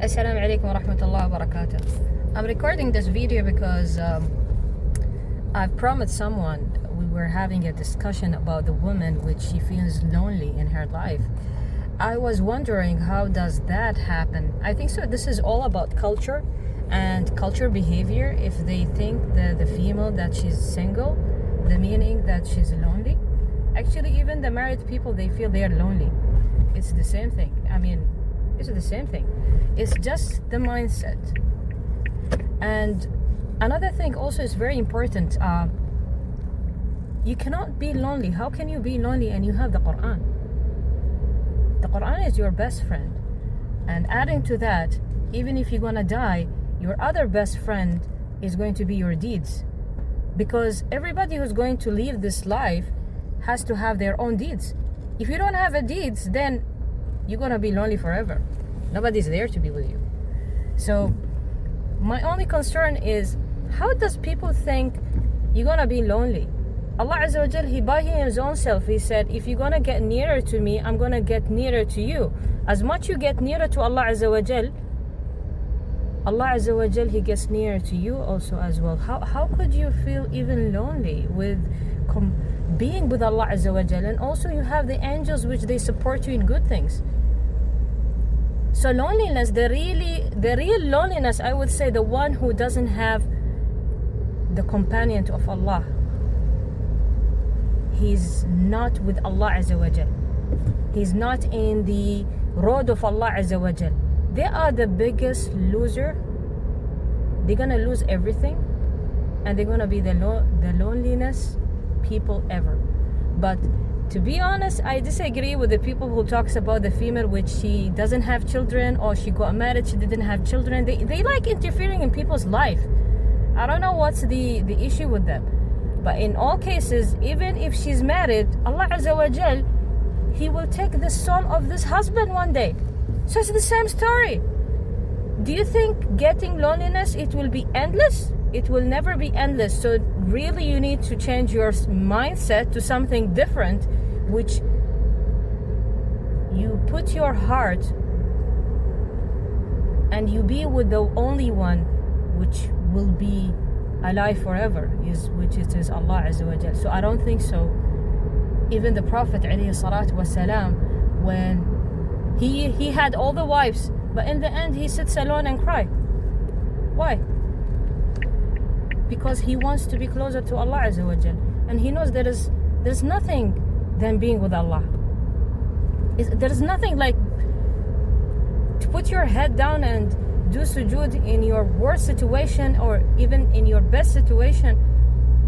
Assalamu alaikum wa rahmatullahi wa barakatuh. I'm recording this video because I've promised someone. We were having a discussion about the woman which she feels lonely in her life. I was wondering, how does that happen? I think so this is all about culture and culture behavior. If they think the female that she's single, the meaning that she's lonely. Actually, even the married people, they feel they are lonely. It's the same thing. It's the same thing. It's just the mindset. And another thing also is very important. You cannot be lonely. How can you be lonely and you have the Quran? The Quran is your best friend. And adding to that, even if you're gonna die, your other best friend is going to be your deeds. Because everybody who's going to leave this life has to have their own deeds. If you don't have a deeds, then you're gonna be lonely forever. Nobody's there to be with you. So my only concern is, how does people think you're gonna be lonely? Allah Azza wa Jal, He by His own self, He said, if you're gonna get nearer to me, I'm gonna get nearer to you. As much you get nearer to Allah Azza wa Jal, Allah Azza wa Jal, He gets nearer to you also as well. How could you feel even lonely with being with Allah Azza wa Jal? And also you have the angels which they support you in good things. So loneliness, the real loneliness, I would say, the one who doesn't have the companion of Allah. He's not with Allah Azza wa Jal. He's not in the road of Allah Azza wa Jal. They are the biggest loser. They're gonna lose everything, and they're gonna be the loneliest people ever. But to be honest, I disagree with the people who talks about the female which she doesn't have children, or she got married, she didn't have children. They like interfering in people's life. I don't know what's the issue with them. But in all cases, even if she's married, Allah Azza wa Jal, He will take the soul of this husband one day. So it's the same story. Do you think getting loneliness, it will be endless? It will never be endless. So really you need to change your mindset to something different, which you put your heart and you be with the only one which will be alive forever, which is Allah Azza wa Jal. So I don't think so. Even the Prophet alayhi salatu wasalam, when he had all the wives, but in the end he sits alone and cry. Why? Because he wants to be closer to Allah Azza wa Jal, and he knows there's nothing than being with Allah. There's nothing like to put your head down and do sujood in your worst situation, or even in your best situation,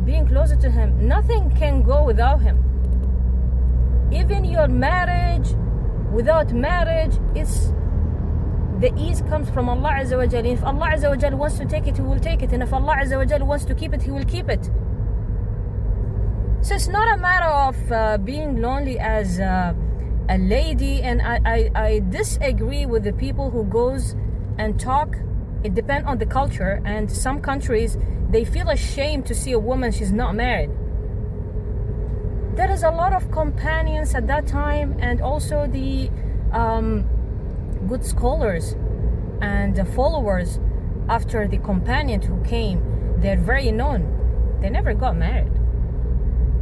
being closer to Him. Nothing can go without Him. Even your marriage, without marriage, the ease comes from Allah Azza wa Jal. If Allah Azza wa Jal wants to take it, He will take it. And if Allah Azza wa Jal wants to keep it, He will keep it. So it's not a matter of being lonely as a lady. And I disagree with the people who goes and talk. It depends on the culture. And some countries, they feel ashamed to see a woman, she's not married. There is a lot of companions at that time, and also the good scholars and the followers after the companion who came. They're very known. They never got married.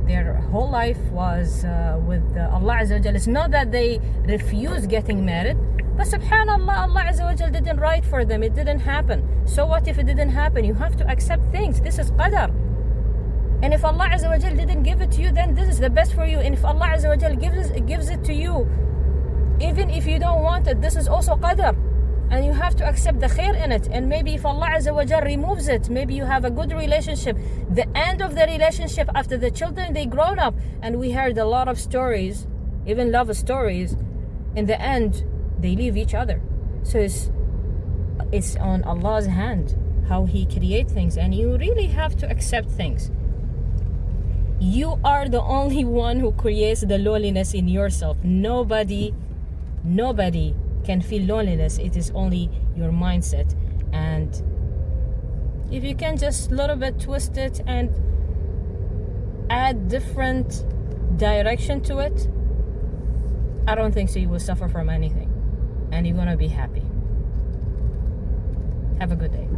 Their whole life was with Allah Azza wa Jal. It's not that they refused getting married, but subhanallah, Allah Azza wa Jal didn't write for them. It didn't happen. So what if it didn't happen? You have to accept things. This is qadar. And if Allah Azza wa Jal didn't give it to you, then this is the best for you. And if Allah Azza wa Jal gives it to you, even if you don't want it, this is also qadar. And you have to accept the khair in it. And maybe if Allah Azza wa Jal removes it, maybe you have a good relationship. The end of the relationship, after the children, they grown up. And we heard a lot of stories, even love stories. In the end, they leave each other. So it's on Allah's hand how He creates things. And you really have to accept things. You are the only one who creates the loneliness in yourself. Nobody can feel loneliness. It is only your mindset. And if you can just a little bit twist it and add different direction to it, I don't think so you will suffer from anything, and you're gonna be happy. Have a good day.